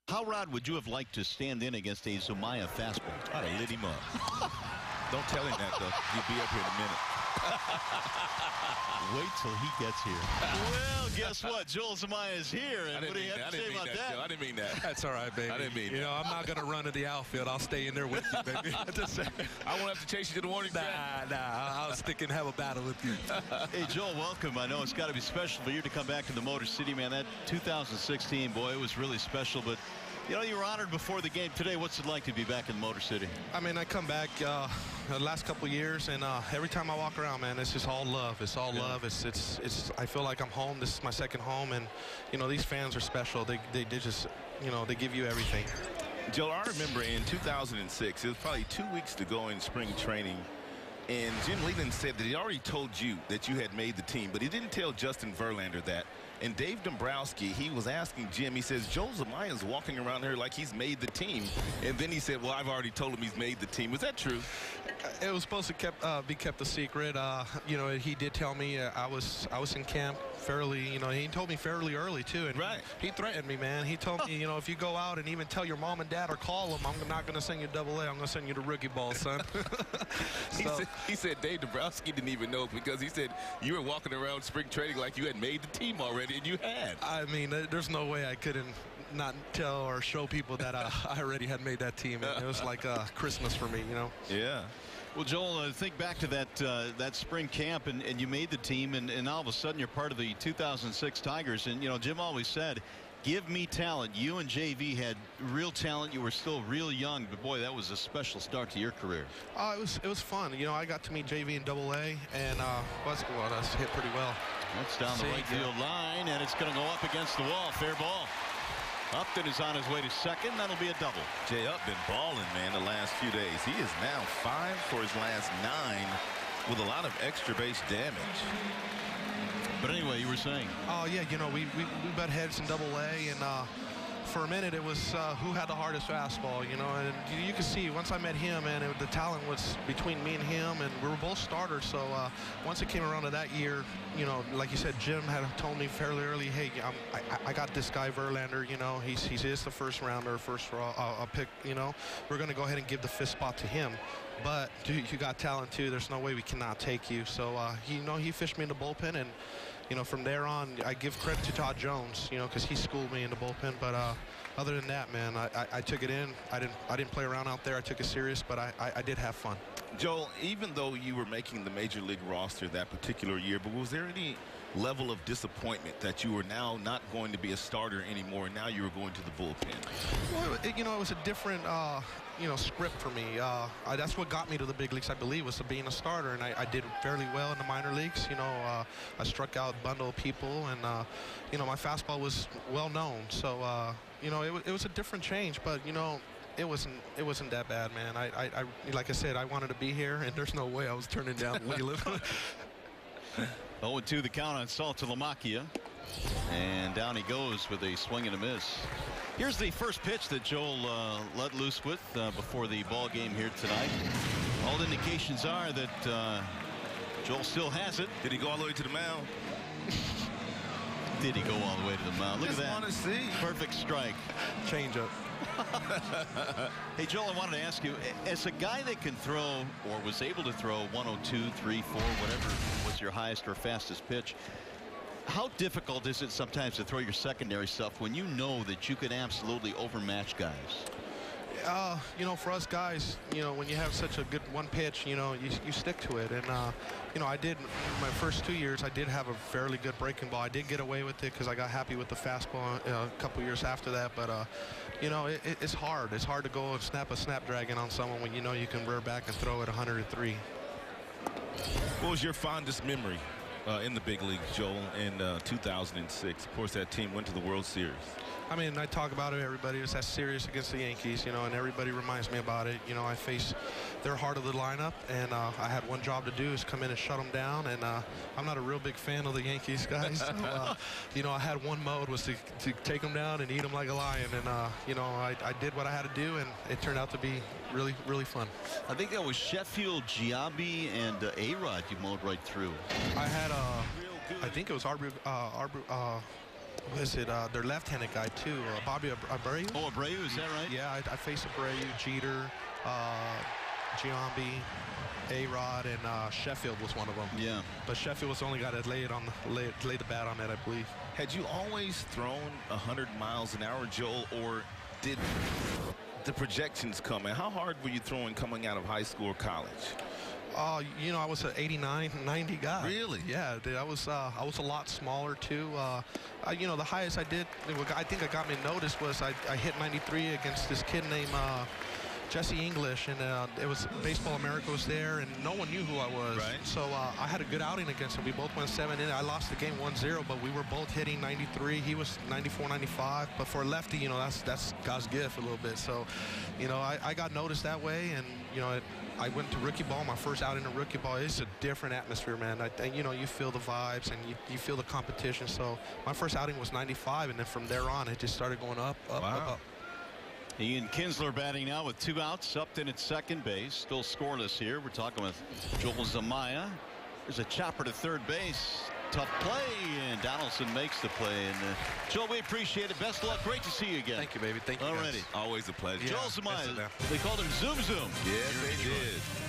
How, Rod, would you have liked to stand in against a Zumaya fastball? I'd have lit him up. Don't tell him that, though. He'll be up here in a minute. Wait till he gets here. Well, guess what? Joel Zumaya is here. And what do you have to say about that? I didn't mean that. That's all right, baby. I didn't mean that. You know, I'm not going to run to the outfield. I'll stay in there with you, baby. I won't have to chase you to the warning track. Nah. I'll stick and have a battle with you. Hey, Joel, welcome. I know it's got to be special for you to come back to the Motor City, man. That 2016, boy, it was really special. But, you know, you were honored before the game today. What's it like to be back in the Motor City? I mean, I come back the last couple of years, and every time I walk around, man, it's just all love. It's all love. It's. I feel like I'm home. This is my second home, and you know, these fans are special. They just, you know, they give you everything. Joel, I remember in 2006, it was probably 2 weeks to go in spring training, and Jim Leland said that he already told you that you had made the team, but he didn't tell Justin Verlander that. And Dave Dombrowski, he was asking Jim, he says, Joel Zumaya's walking around here like he's made the team. And then he said, well, I've already told him he's made the team. Was that true? It was supposed to be kept a secret. You know, he did tell me I was in camp fairly, you know, he told me fairly early, too. And right. He threatened me, man. He told me, you know, if you go out and even tell your mom and dad or call them, I'm not going to send you AA. I'm going to send you to rookie ball, son. He said Dave Dombrowski didn't even know because he said you were walking around spring training like you had made the team already, and you had. I mean, there's no way I couldn't not tell or show people that I already had made that team. It was like Christmas for me, you know? Yeah. Well, Joel, think back to that spring camp, and you made the team, and all of a sudden you're part of the 2006 Tigers. And, you know, Jim always said, give me talent. You and JV had real talent. You were still real young, but, boy, that was a special start to your career. It was fun. You know, I got to meet JV in AA, and that's hit pretty well. That's down the right field line, and it's going to go up against the wall. Fair ball. Upton is on his way to second. That'll be a double. Jay Upton balling, man, the last few days. He is now 5 for his last 9 with a lot of extra base damage. But anyway, you were saying. Oh, yeah, you know, we butt heads in AA, and for a minute it was who had the hardest fastball, you know, and you can see once I met him, man, the talent was between me and him, and we were both starters. So once it came around to that year, you know, like you said, Jim had told me fairly early, hey, I got this guy Verlander, you know, he is the first rounder, first pick, you know, we're going to go ahead and give the fifth spot to him. But dude, you got talent too. There's no way we cannot take you. So he fished me in the bullpen, and you know, from there on, I give credit to Todd Jones, you know, because he schooled me in the bullpen. But other than that, man, I took it in. I didn't play around out there. I took it serious, but I did have fun. Joel, even though you were making the major league roster that particular year, but was there any level of disappointment that you were now not going to be a starter anymore, and now you were going to the bullpen? Well, you know, it was a different, you know, script for me. That's what got me to the big leagues, I believe, was being a starter, and I did fairly well in the minor leagues. You know, I struck out a bundle of people, and, you know, my fastball was well known. So, you know, it was a different change, but, you know, it wasn't that bad, man. I like I said, I wanted to be here, and there's no way I was turning down Wheeler. 0-2 the count on Saltalamacchia, and down he goes with a swing and a miss. Here's the first pitch that Joel let loose with before the ball game here tonight. All indications are that Joel still has it. Did he go all the way to the mound? Did he go all the way to the mound? Look at that. Just want to see. Perfect strike. Change up. Hey, Joel, I wanted to ask you, as a guy that can throw, or was able to throw 102, 3, 4, whatever was your highest or fastest pitch, how difficult is it sometimes to throw your secondary stuff when you know that you can absolutely overmatch guys? You know, for us guys, you know, when you have such a good one pitch, you know, you stick to it. And, you know, I did, my first 2 years, I did have a fairly good breaking ball. I did get away with it because I got happy with the fastball a couple years after that. But, you know, it's hard. It's hard to go and snap a snapdragon on someone when you know you can rear back and throw at 103. What was your fondest memory in the big leagues, Joel, in 2006? Of course, that team went to the World Series. I mean, I talk about it, everybody. It's that series against the Yankees, you know, and everybody reminds me about it. You know, I face their heart of the lineup, and I had one job to do is come in and shut them down. And I'm not a real big fan of the Yankees, guys. So, you know, I had one mode was to take them down and eat them like a lion. And, you know, I did what I had to do, and it turned out to be really, really fun. I think that was Sheffield, Giambi, and A-Rod you mowed right through. I had I think it was was it their left-handed guy too, Bobby Abreu? Oh, Abreu, is that right? Yeah, I faced Abreu, Jeter, Giambi, A-Rod, and Sheffield was one of them. Yeah. But Sheffield was the only guy that laid the bat on that, I believe. Had you always thrown 100 miles an hour, Joel, or did the projections come? And how hard were you throwing coming out of high school or college? You know, I was an 89, 90 guy. Really? Yeah, dude, I was a lot smaller too. You know, the highest I did, I think I got me noticed was I hit 93 against this kid named Jesse English, and it was Baseball America was there, and no one knew who I was. Right. So I had a good outing against him. We both went 7 in. I lost the game 1-0, but we were both hitting 93. He was 94, 95. But for a lefty, you know, that's God's gift a little bit. So, you know, I got noticed that way, and you know, I went to rookie ball. My first outing in rookie ball. It's a different atmosphere, man. You know, you feel the vibes and you feel the competition. So my first outing was 95, and then from there on, it just started going up, up, Wow. up, up. Ian Kinsler batting now with 2 outs. Upton at second base. Still scoreless here. We're talking with Joel Zumaya. There's a chopper to third base. Tough play, and Donaldson makes the play. And Joel, we appreciate it. Best of luck. Great to see you again. Thank you, baby. Thank you. Already. Guys. Always a pleasure. Yeah, Joel that's it Zumaya. now. They called him Zoom Zoom. Yes, they did.